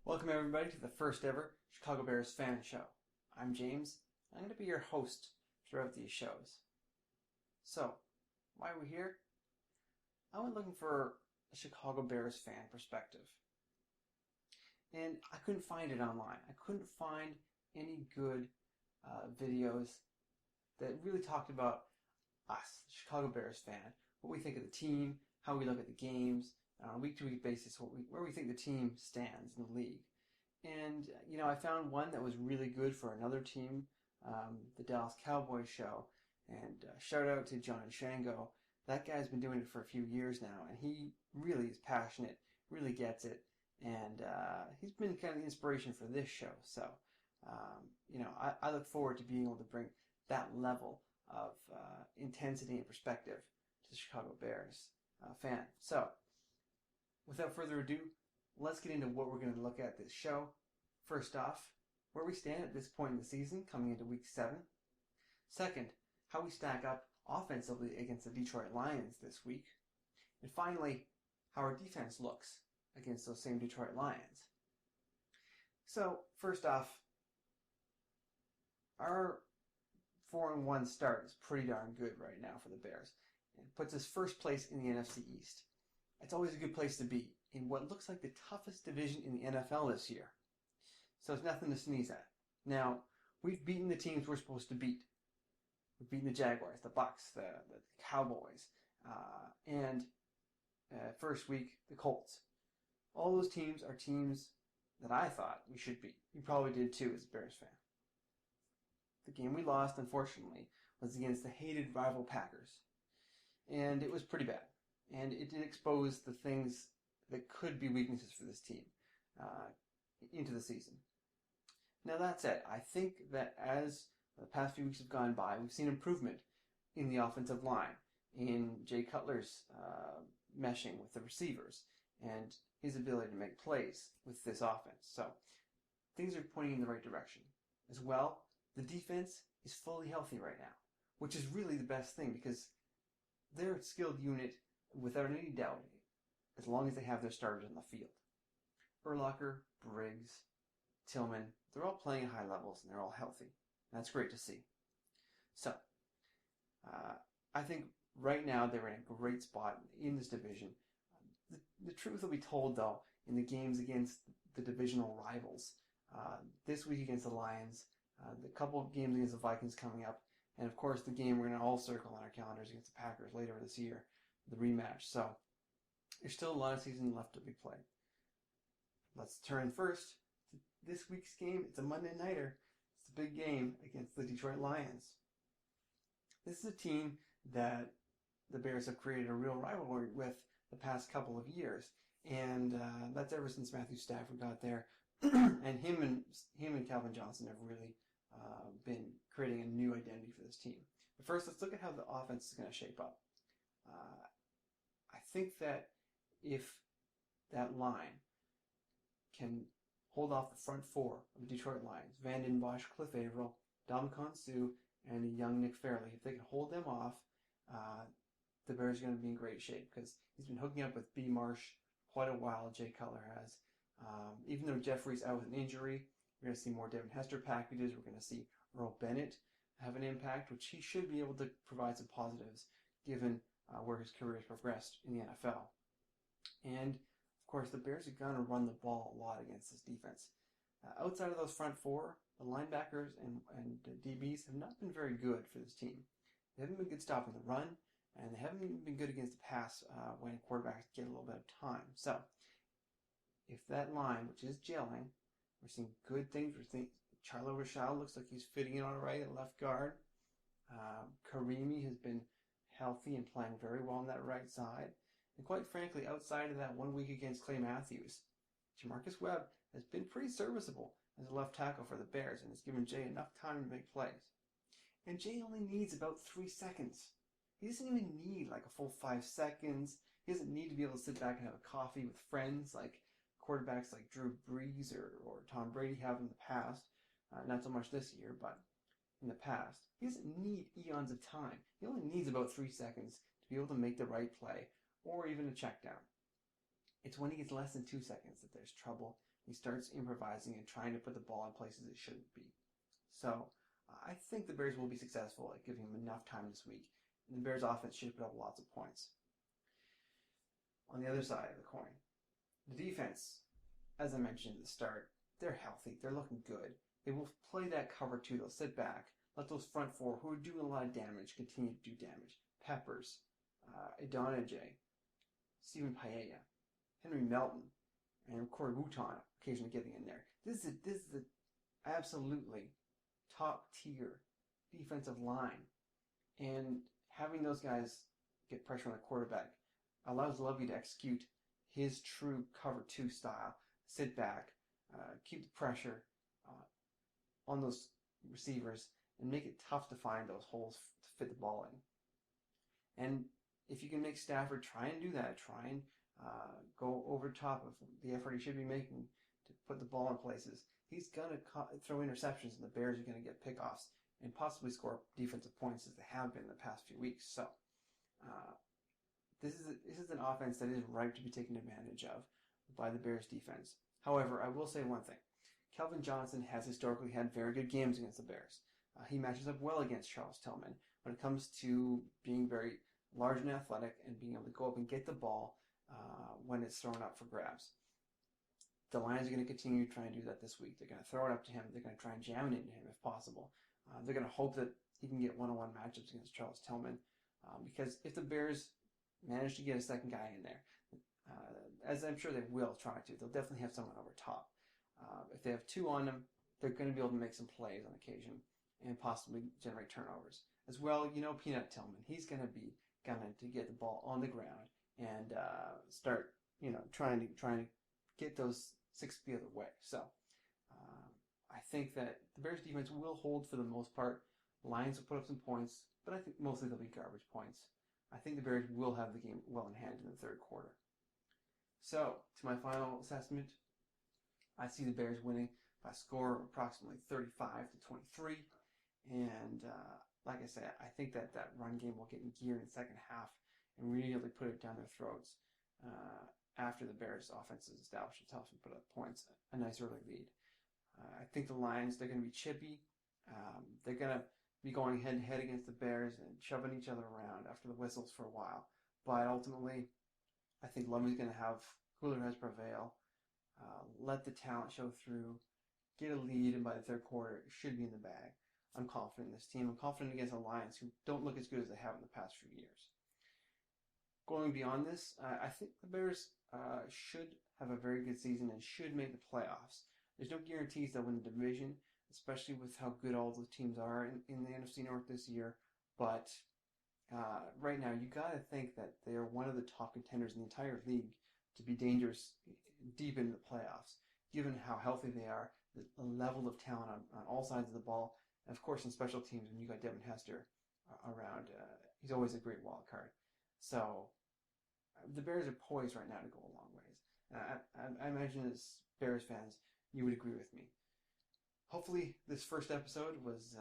Welcome everybody to the first ever Chicago Bears fan show. I'm James. I'm going to be your host throughout these shows. So, why are we here? I went looking for a Chicago Bears fan perspective. And I couldn't find it online. I couldn't find any good videos that really talked about us, the Chicago Bears fan, what we think of the team, how we look at the games, on a week-to-week basis, where we think the team stands in the league. And, I found one that was really good for another team, the Dallas Cowboys show. And shout out to John Shango. That guy's been doing it for a few years now, and he really is passionate, really gets it. And he's been kind of the inspiration for this show. So, I look forward to being able to bring that level of intensity and perspective to the Chicago Bears fan. So, without further ado, let's get into what we're going to look at this show. First off, where we stand at this point in the season, coming into Week 7. Second, how we stack up offensively against the Detroit Lions this week. And finally, how our defense looks against those same Detroit Lions. So, first off, our 4-1 start is pretty darn good right now for the Bears. It puts us first place in the NFC East. It's always a good place to be in what looks like the toughest division in the NFL this year. So it's nothing to sneeze at. Now, we've beaten the teams we're supposed to beat. We've beaten the Jaguars, the Bucks, the Cowboys, and first week, the Colts. All those teams are teams that I thought we should beat. You probably did too as a Bears fan. The game we lost, unfortunately, was against the hated rival Packers. And it was pretty bad. And it did expose the things that could be weaknesses for this team into the season. Now that said, I think that as the past few weeks have gone by, we've seen improvement in the offensive line, in Jay Cutler's meshing with the receivers, and his ability to make plays with this offense. So things are pointing in the right direction. As well, the defense is fully healthy right now, which is really the best thing because they're a skilled unit without any doubt, as long as they have their starters on the field. Urlacher, Briggs, Tillman, they're all playing at high levels and they're all healthy. And that's great to see. So, I think right now they're in a great spot in this division. The truth will be told, though, in the games against the divisional rivals. This week against the Lions, the couple of games against the Vikings coming up, and of course the game we're going to all circle on our calendars against the Packers later this year, the rematch. So there's still a lot of season left to be played. Let's turn first to this week's game. It's a Monday nighter. It's a big game against the Detroit Lions. This is a team that the Bears have created a real rivalry with the past couple of years, and that's ever since Matthew Stafford got there. And him and Calvin Johnson have really been creating a new identity for this team. But first, let's look at how the offense is going to shape up. I think that if that line can hold off the front four of the Detroit Lions, Vanden, Bosch, Avril, Ndamukong Suh, and the young Nick Fairley, if they can hold them off, the Bears are going to be in great shape because he's been hooking up with BMarsh quite a while, Jay Cutler has. Even though Jeffrey's out with an injury, we're going to see more Devin Hester packages. We're going to see Earl Bennett have an impact, which he should be able to provide some positives given where his career has progressed in the NFL. And, of course, the Bears are going to run the ball a lot against this defense. Outside of those front four, the linebackers and DBs have not been very good for this team. They haven't been good stopping the run, and they haven't even been good against the pass when quarterbacks get a little bit of time. So, if that line, which is gelling, we're seeing good things. We're seeing Charlo Rashad looks like he's fitting in all right at left guard. Carimi has been healthy and playing very well on that right side. And quite frankly, outside of that 1 week against Clay Matthews, Jamarcus Webb has been pretty serviceable as a left tackle for the Bears and has given Jay enough time to make plays. And Jay only needs about 3 seconds. He doesn't even need like a full 5 seconds. He doesn't need to be able to sit back and have a coffee with friends like quarterbacks like Drew Brees or Tom Brady have in the past. Not so much this year, but in the past. He doesn't need eons of time. He only needs about 3 seconds to be able to make the right play or even a check down. It's when he gets less than 2 seconds that there's trouble He starts improvising and trying to put the ball in places it shouldn't be. So I think the Bears will be successful at giving him enough time this week, and the Bears offense should put up lots of points. On the other side of the coin, the defense, as I mentioned at the start, they're healthy. They're looking good. They will play that cover 2. They'll sit back, let those front 4 who are doing a lot of damage continue to do damage. Peppers, Idonije, Stephen Paea, Henry Melton, and Cory Wootton occasionally getting in there. This is the absolutely top tier defensive line, and having those guys get pressure on the quarterback allows Lovie to execute his true cover 2 style. Sit back, keep the pressure on those receivers, and make it tough to find those holes to fit the ball in. And if you can make Stafford try and do that, try and go over top of the effort he should be making to put the ball in places, he's going to throw interceptions, and the Bears are going to get pickoffs and possibly score defensive points as they have been in the past few weeks. So this is an offense that is ripe to be taken advantage of by the Bears defense. However, I will say one thing. Calvin Johnson has historically had very good games against the Bears. He matches up well against Charles Tillman when it comes to being very large and athletic and being able to go up and get the ball when it's thrown up for grabs. The Lions are going to continue trying to do that this week. They're going to throw it up to him. They're going to try and jam it into him if possible. They're going to hope that he can get one-on-one matchups against Charles Tillman because if the Bears manage to get a second guy in there, as I'm sure they will try to, they'll definitely have someone over top. If they have 2 on them, they're going to be able to make some plays on occasion and possibly generate turnovers. As well, Peanut Tillman, he's going to be gunning to get the ball on the ground and start, trying to get those 6 the other way. So I think that the Bears defense will hold for the most part. The Lions will put up some points, but I think mostly they'll be garbage points. I think the Bears will have the game well in hand in the third quarter. So, to my final assessment, I see the Bears winning by a score of approximately 35-23. And like I said, I think that run game will get in gear in the second half and really put it down their throats after the Bears' offense has established itself and put up points, a nice early lead. I think the Lions, they're going to be chippy. They're going to be going head-to-head against the Bears and shoving each other around after the whistles for a while. But ultimately, I think Lovie's going to have cooler heads prevail, let the talent show through, get a lead, and by the third quarter, it should be in the bag. I'm confident in this team. I'm confident against the Lions, who don't look as good as they have in the past few years. Going beyond this, I think the Bears should have a very good season and should make the playoffs. There's no guarantees they'll win the division, especially with how good all the teams are in the NFC North this year. But right now, you got to think that they are one of the top contenders in the entire league to be dangerous deep into the playoffs, given how healthy they are, the level of talent on all sides of the ball, and of course in special teams when you got Devin Hester around. He's always a great wild card. So the Bears are poised right now to go a long ways. I imagine as Bears fans, you would agree with me. Hopefully this first episode was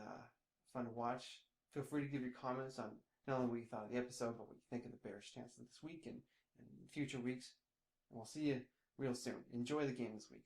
fun to watch. Feel free to give your comments on not only what you thought of the episode, but what you think of the Bears' chances this week and future weeks. And we'll see you real soon. Enjoy the game this week.